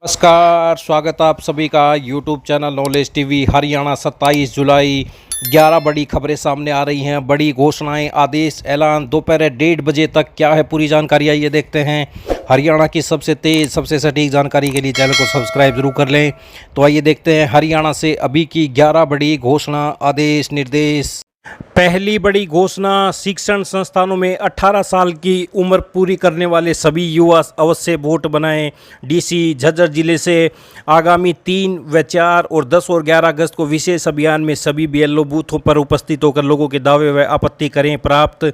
नमस्कार, स्वागत आप सभी का YouTube channel knowledge TV. Haryana 27 जुलाई 11 बड़ी खबरें सामने आ रही हैं। बड़ी घोषणाएं, आदेश, ऐलान। दोपहर 1:30 बजे तक क्या है पूरी जानकारी, आइए देखते हैं। हरियाणा की सबसे तेज़, सबसे सटीक जानकारी के लिए चैनल को सब्सक्राइब जरूर कर लें। तो आइए देखते हैं हरियाणा से अभी की 11 बड़ी घोषणा, आदेश, निर्देश। पहली बड़ी घोषणा, शिक्षण संस्थानों में 18 साल की उम्र पूरी करने वाले सभी युवा अवश्य वोट बनाएं। डीसी झज्जर जिले से आगामी 3 व 4 और 10 और 11 अगस्त को विशेष अभियान में सभी बीएलओ बूथों पर उपस्थित होकर लोगों के दावे व आपत्ति करें। प्राप्त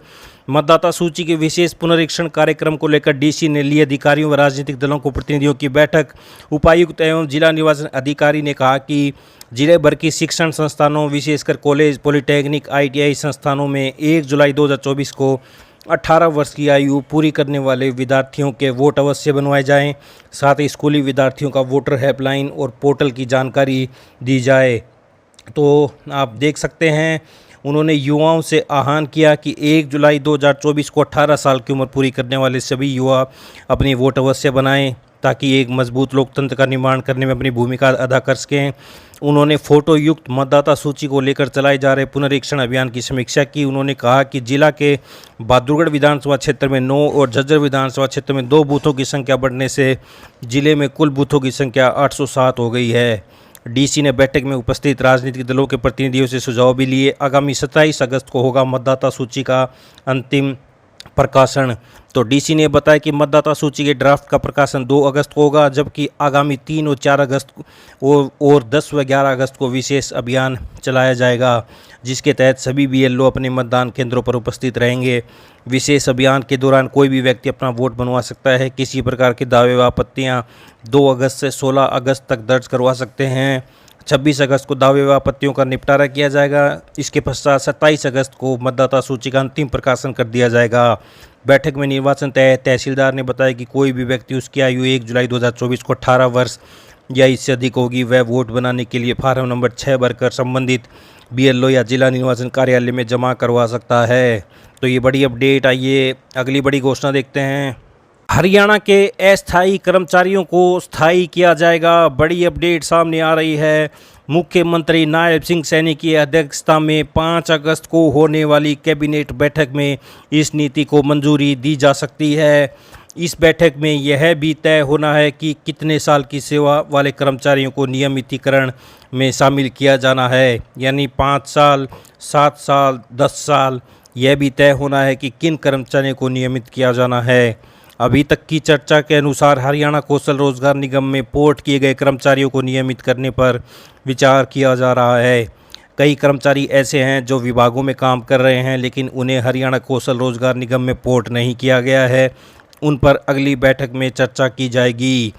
मतदाता सूची के विशेष पुनरीक्षण कार्यक्रम को लेकर डीसी ने ली अधिकारियों व राजनीतिक दलों को प्रतिनिधियों की बैठक। उपायुक्त एवं जिला निर्वाचन अधिकारी ने कहा कि जिले भर की शिक्षण संस्थानों, विशेषकर कॉलेज, पॉलिटेक्निक, आईटीआई संस्थानों में 1 जुलाई 2024 को 18 वर्ष की आयु पूरी करने वाले विद्यार्थियों के वोट अवश्य बनवाए जाएं। साथ ही स्कूली विद्यार्थियों का वोटर हेल्पलाइन और पोर्टल की जानकारी दी जाए। तो आप देख सकते हैं, उन्होंने युवाओं से आह्वान किया कि 1 जुलाई 2024 को 18 साल की उम्र पूरी करने वाले सभी युवा अपनी वोट अवश्य बनाएं, ताकि एक मजबूत लोकतंत्र का निर्माण करने में अपनी भूमिका अदा कर सकें। उन्होंने फोटो युक्त मतदाता सूची को लेकर चलाए जा रहे पुनरीक्षण अभियान की समीक्षा की। उन्होंने कहा कि जिला के बहादुरगढ़ विधानसभा क्षेत्र में 9 और झज्जर विधानसभा क्षेत्र में 2 बूथों की संख्या बढ़ने से जिले में कुल बूथों की संख्या 807 हो गई है। डीसी ने बैठक में उपस्थित राजनीतिक दलों के प्रतिनिधियों से सुझाव भी लिए। आगामी 27 अगस्त को होगा मतदाता सूची का अंतिम प्रकाशन। तो डीसी ने बताया कि मतदाता सूची के ड्राफ्ट का प्रकाशन 2 अगस्त को होगा, जबकि आगामी 3 और 4 अगस्त और 10 व 11 अगस्त को विशेष अभियान चलाया जाएगा, जिसके तहत सभी बीएलओ अपने मतदान केंद्रों पर उपस्थित रहेंगे। विशेष अभियान के दौरान कोई भी व्यक्ति अपना वोट बनवा सकता है। किसी प्रकार के दावे व आपत्तियां 2 अगस्त से 16 अगस्त तक दर्ज करवा सकते हैं। 26 अगस्त को दावे व आपत्तियों का निपटारा किया जाएगा। इसके पश्चात 27 अगस्त को मतदाता सूची का अंतिम प्रकाशन कर दिया जाएगा। बैठक में निर्वाचन तहसीलदार ने बताया कि कोई भी व्यक्ति, उसकी आयु 1 जुलाई 2024 को 18 वर्ष या इससे अधिक होगी, वह वोट बनाने के लिए फार्म नंबर 6 भरकर संबंधित बीएलओ या जिला निर्वाचन कार्यालय में जमा करवा सकता है। तो ये बड़ी अपडेट। आइए अगली बड़ी घोषणा देखते हैं। हरियाणा के अस्थायी कर्मचारियों को स्थायी किया जाएगा। बड़ी अपडेट सामने आ रही है। मुख्यमंत्री नायब सिंह सैनी की अध्यक्षता में 5 अगस्त को होने वाली कैबिनेट बैठक में इस नीति को मंजूरी दी जा सकती है। इस बैठक में यह भी तय होना है कि कितने साल की सेवा वाले कर्मचारियों को नियमितीकरण में शामिल किया जाना है, यानी 5 साल, 7 साल, 10 साल। यह भी तय होना है कि किन कर्मचारियों को नियमित किया जाना है। अभी तक की चर्चा के अनुसार हरियाणा कौशल रोजगार निगम में पोर्ट किए गए कर्मचारियों को नियमित करने पर विचार किया जा रहा है। कई कर्मचारी ऐसे हैं जो विभागों में काम कर रहे हैं, लेकिन उन्हें हरियाणा कौशल रोजगार निगम में पोर्ट नहीं किया गया है। उन पर अगली बैठक में चर्चा की जाएगी।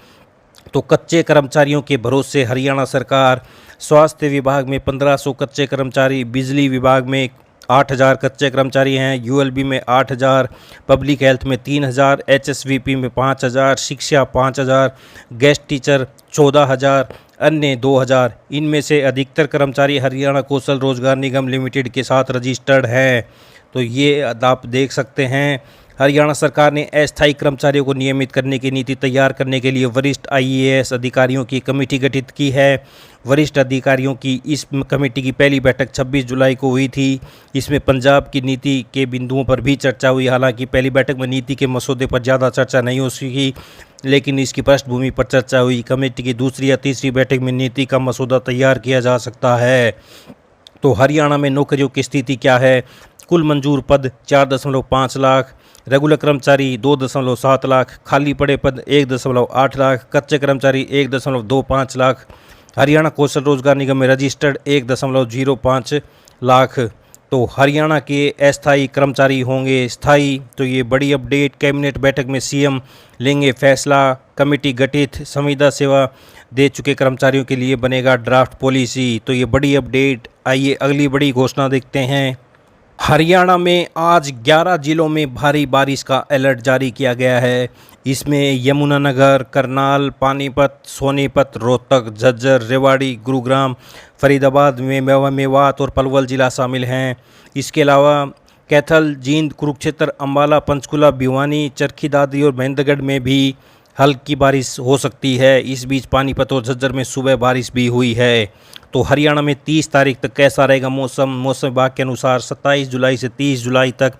तो कच्चे कर्मचारियों के भरोसे हरियाणा सरकार। स्वास्थ्य विभाग में 1500 कच्चे कर्मचारी, बिजली विभाग में 8000 कच्चे कर्मचारी हैं, यूएलबी में 8000, पब्लिक हेल्थ में 3000, एचएसवीपी में 5000, शिक्षा 5000, गेस्ट टीचर 14000, अन्य 2000। इनमें से अधिकतर कर्मचारी हरियाणा कौशल रोजगार निगम लिमिटेड के साथ रजिस्टर्ड हैं। तो ये आप देख सकते हैं, हरियाणा सरकार ने अस्थायी कर्मचारियों को नियमित करने की नीति तैयार करने के लिए वरिष्ठ आईएएस अधिकारियों की कमेटी गठित की है। वरिष्ठ अधिकारियों की इस कमेटी की पहली बैठक 26 जुलाई को हुई थी। इसमें पंजाब की नीति के बिंदुओं पर भी चर्चा हुई। हालांकि पहली बैठक में नीति के मसौदे पर ज़्यादा चर्चा नहीं हो सकी, लेकिन इसकी पृष्ठभूमि पर चर्चा हुई। कमेटी की दूसरी या तीसरी बैठक में नीति का मसौदा तैयार किया जा सकता है। तो हरियाणा में नौकरियों की स्थिति क्या है? कुल मंजूर पद 4.5 लाख, रेगुलर कर्मचारी 2.7 लाख, खाली पड़े पद 1.8 लाख, कच्चे कर्मचारी 1.25 लाख, हरियाणा कौशल रोजगार निगम में रजिस्टर्ड 1.05 लाख। तो हरियाणा के अस्थायी कर्मचारी होंगे स्थायी। तो ये बड़ी अपडेट। कैबिनेट बैठक में सीएम लेंगे फैसला। कमेटी गठित। संविदा सेवा दे चुके कर्मचारियों के लिए बनेगा ड्राफ्ट पॉलिसी। तो ये बड़ी अपडेट। आइए अगली बड़ी घोषणा देखते हैं। हरियाणा में आज 11 जिलों में भारी बारिश का अलर्ट जारी किया गया है। इसमें यमुनानगर, करनाल, पानीपत, सोनीपत, रोहतक, झज्जर, रेवाड़ी, गुरुग्राम, फरीदाबाद में मेवात और पलवल जिला शामिल हैं। इसके अलावा कैथल, जींद, कुरुक्षेत्र, अम्बाला, पंचकुला, भिवानी, चरखी दादरी और महेंद्रगढ़ में भी हल्की बारिश हो सकती है। इस बीच पानीपत और झज्जर में सुबह बारिश भी हुई है। तो हरियाणा में 30 तारीख तक कैसा रहेगा मौसम? मौसम विभाग के अनुसार 27 जुलाई से 30 जुलाई तक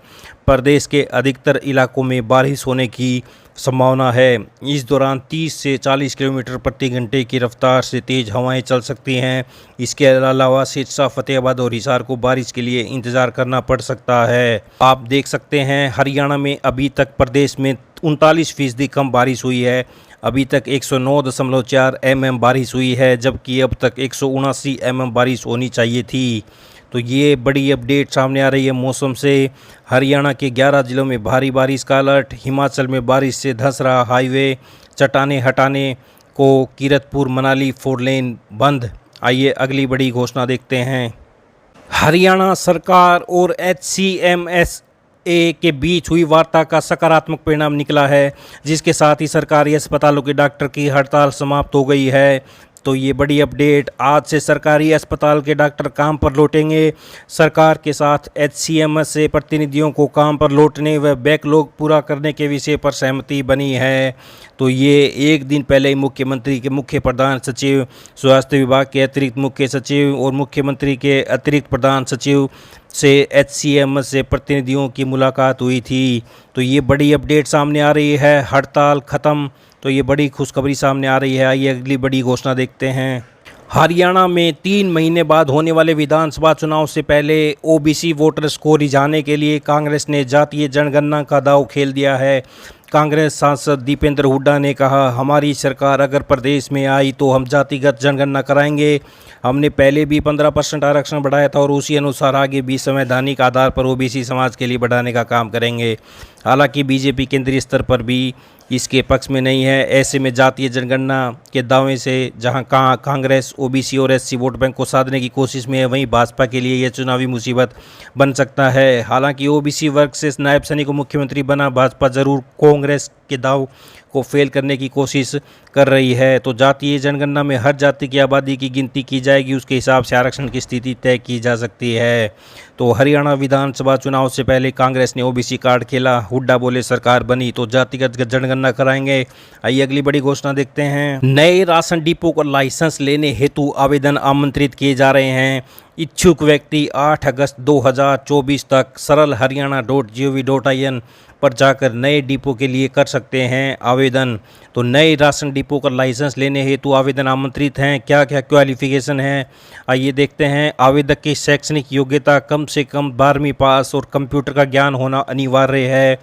प्रदेश के अधिकतर इलाकों में बारिश होने की संभावना है। इस दौरान 30 से 40 किलोमीटर प्रति घंटे की रफ्तार से तेज़ हवाएं चल सकती हैं। इसके अलावा सिरसा, फतेहाबाद और हिसार को बारिश के लिए इंतज़ार करना पड़ सकता है। आप देख सकते हैं हरियाणा में अभी तक प्रदेश में 39% कम बारिश हुई है। अभी तक 109.4 mm बारिश हुई है, जबकि अब तक 179 mm बारिश होनी चाहिए थी। तो ये बड़ी अपडेट सामने आ रही है मौसम से। हरियाणा के 11 जिलों में भारी बारिश का अलर्ट। हिमाचल में बारिश से धंस रहा हाईवे, चट्टानें हटाने को कीरतपुर मनाली 4 लेन बंद। आइए अगली बड़ी घोषणा देखते हैं। हरियाणा सरकार और HCMSA के बीच हुई वार्ता का सकारात्मक परिणाम निकला है, जिसके साथ ही सरकारी अस्पतालों के डॉक्टर की हड़ताल समाप्त हो गई है। तो ये बड़ी अपडेट, आज से सरकारी अस्पताल के डॉक्टर काम पर लौटेंगे। सरकार के साथ HCMSA प्रतिनिधियों को काम पर लौटने व बैकलॉग पूरा करने के विषय पर सहमति बनी है। तो ये एक दिन पहले ही मुख्यमंत्री के मुख्य प्रधान सचिव, स्वास्थ्य विभाग के अतिरिक्त मुख्य सचिव और मुख्यमंत्री के अतिरिक्त प्रधान सचिव से HCMSA प्रतिनिधियों की मुलाकात हुई थी। तो ये बड़ी अपडेट सामने आ रही है। हड़ताल ख़त्म, तो ये बड़ी खुशखबरी सामने आ रही है। आइए अगली बड़ी घोषणा देखते हैं। हरियाणा में 3 महीने बाद होने वाले विधानसभा चुनाव से पहले OBC वोटर्स को रिझाने के लिए कांग्रेस ने जातीय जनगणना का दांव खेल दिया है। कांग्रेस सांसद दीपेंद्र हुड्डा ने कहा, हमारी सरकार अगर प्रदेश में आई तो हम जातिगत जनगणना कराएंगे। हमने पहले भी 15% आरक्षण बढ़ाया था और उसी अनुसार आगे भी संवैधानिक आधार पर OBC समाज के लिए बढ़ाने का काम करेंगे। हालांकि बीजेपी केंद्रीय स्तर पर भी इसके पक्ष में नहीं है। ऐसे में जातीय जनगणना के दावे से जहां कांग्रेस OBC और SC वोट बैंक को साधने की कोशिश में है, वहीं भाजपा के लिए यह चुनावी मुसीबत बन सकता है। हालांकि OBC वर्ग से नायब सैनी को मुख्यमंत्री बना भाजपा जरूर कांग्रेस के दाव को फेल करने की कोशिश कर रही है। तो जातीय जनगणना में हर जाति की आबादी की गिनती की जाएगी, उसके हिसाब से आरक्षण की स्थिति तय की जा सकती है। तो हरियाणा विधानसभा चुनाव से पहले कांग्रेस ने OBC कार्ड खेला। हुड्डा बोले सरकार बनी तो जातिगत जनगणना कराएंगे। आइए अगली बड़ी घोषणा देखते हैं। नए राशन डिपो को लाइसेंस लेने हेतु आवेदन आमंत्रित किए जा रहे हैं। इच्छुक व्यक्ति 8 अगस्त 2024 तक saralharyana.gov.in पर जाकर नए डिपो के लिए कर सकते हैं आवेदन। तो नए राशन डिपो का लाइसेंस लेने हेतु आवेदन आमंत्रित हैं। क्या क्या क्वालिफिकेशन है, आइए देखते हैं। आवेदक की शैक्षणिक योग्यता कम से कम 12वीं पास और कंप्यूटर का ज्ञान होना अनिवार्य है।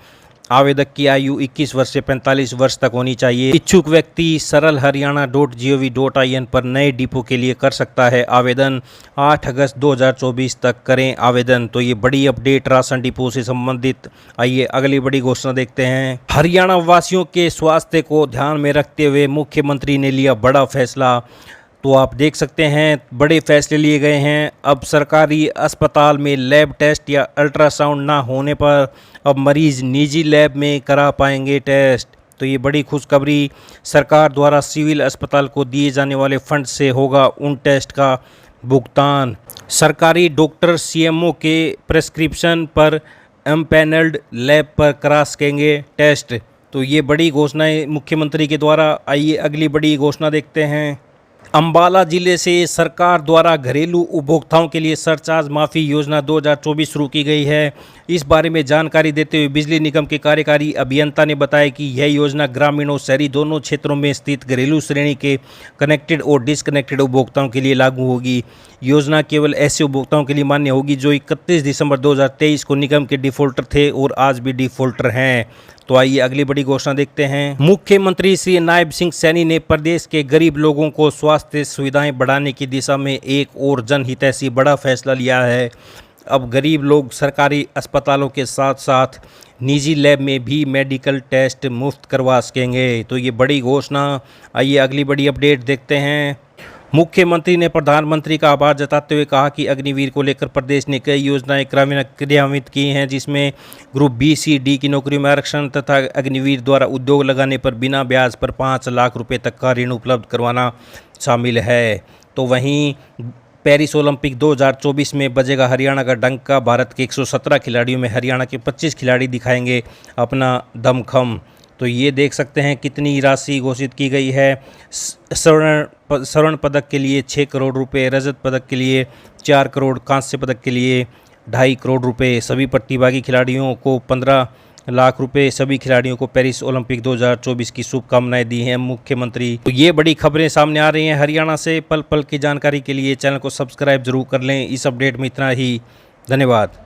आवेदक की आयु 21 वर्ष से 45 वर्ष तक होनी चाहिए। इच्छुक व्यक्ति saralharyana.gov.in पर नए डिपो के लिए कर सकता है आवेदन। 8 अगस्त 2024 तक करें आवेदन। तो ये बड़ी अपडेट राशन डिपो से संबंधित। आइए अगली बड़ी घोषणा देखते हैं। हरियाणा वासियों के स्वास्थ्य को ध्यान में रखते हुए मुख्यमंत्री ने लिया बड़ा फैसला। तो आप देख सकते हैं बड़े फैसले लिए गए हैं। अब सरकारी अस्पताल में लैब टेस्ट या अल्ट्रासाउंड ना होने पर अब मरीज निजी लैब में करा पाएंगे टेस्ट। तो ये बड़ी खुशखबरी, सरकार द्वारा सिविल अस्पताल को दिए जाने वाले फंड से होगा उन टेस्ट का भुगतान। सरकारी डॉक्टर CMO के प्रेस्क्रिप्शन पर एम्पैनल्ड लैब पर करा सकेंगे टेस्ट। तो ये बड़ी घोषणाएं मुख्यमंत्री के द्वारा। आइए अगली बड़ी घोषणा देखते हैं। अंबाला जिले से सरकार द्वारा घरेलू उपभोक्ताओं के लिए सरचार्ज माफ़ी योजना 2024 शुरू की गई है। इस बारे में जानकारी देते हुए बिजली निगम के कार्यकारी अभियंता ने बताया कि यह योजना ग्रामीण और शहरी दोनों क्षेत्रों में स्थित घरेलू श्रेणी के कनेक्टेड और डिसकनेक्टेड उपभोक्ताओं के लिए लागू होगी। योजना केवल ऐसे उपभोक्ताओं के लिए मान्य होगी जो 31 दिसंबर 2023 को निगम के डिफॉल्टर थे और आज भी डिफॉल्टर हैं। तो आइए अगली बड़ी घोषणा देखते हैं। मुख्यमंत्री श्री नायब सिंह सैनी ने प्रदेश के गरीब लोगों को स्वास्थ्य सुविधाएं बढ़ाने की दिशा में एक और जनहितैषी बड़ा फैसला लिया है। अब गरीब लोग सरकारी अस्पतालों के साथ साथ निजी लैब में भी मेडिकल टेस्ट मुफ्त करवा सकेंगे। तो ये बड़ी घोषणा। आइए अगली बड़ी अपडेट देखते हैं। मुख्यमंत्री ने प्रधानमंत्री का आभार जताते हुए कहा कि अग्निवीर को लेकर प्रदेश ने कई योजनाएं क्रियान्वित की हैं, जिसमें ग्रुप B, C, D की नौकरियों में आरक्षण तथा अग्निवीर द्वारा उद्योग लगाने पर बिना ब्याज पर 5 लाख रुपए तक का ऋण उपलब्ध करवाना शामिल है। तो वहीं पेरिस ओलंपिक 2024 में बजेगा हरियाणा का डंका। भारत के 117 खिलाड़ियों में हरियाणा के 25 खिलाड़ी दिखाएंगे अपना दमखम। तो तो ये देख सकते हैं कितनी राशि घोषित की गई है। स्वर्ण पदक के लिए 6 करोड़ रुपए, रजत पदक के लिए 4 करोड़, कांस्य पदक के लिए 2.5 करोड़ रुपए, सभी प्रतिभागी खिलाड़ियों को 15 लाख रुपए, सभी खिलाड़ियों को पेरिस ओलंपिक 2024 की शुभकामनाएं दी हैं मुख्यमंत्री। तो ये बड़ी खबरें सामने आ रही हैं हरियाणा से। पल पल की जानकारी के लिए चैनल को सब्सक्राइब जरूर कर लें। इस अपडेट में इतना ही, धन्यवाद।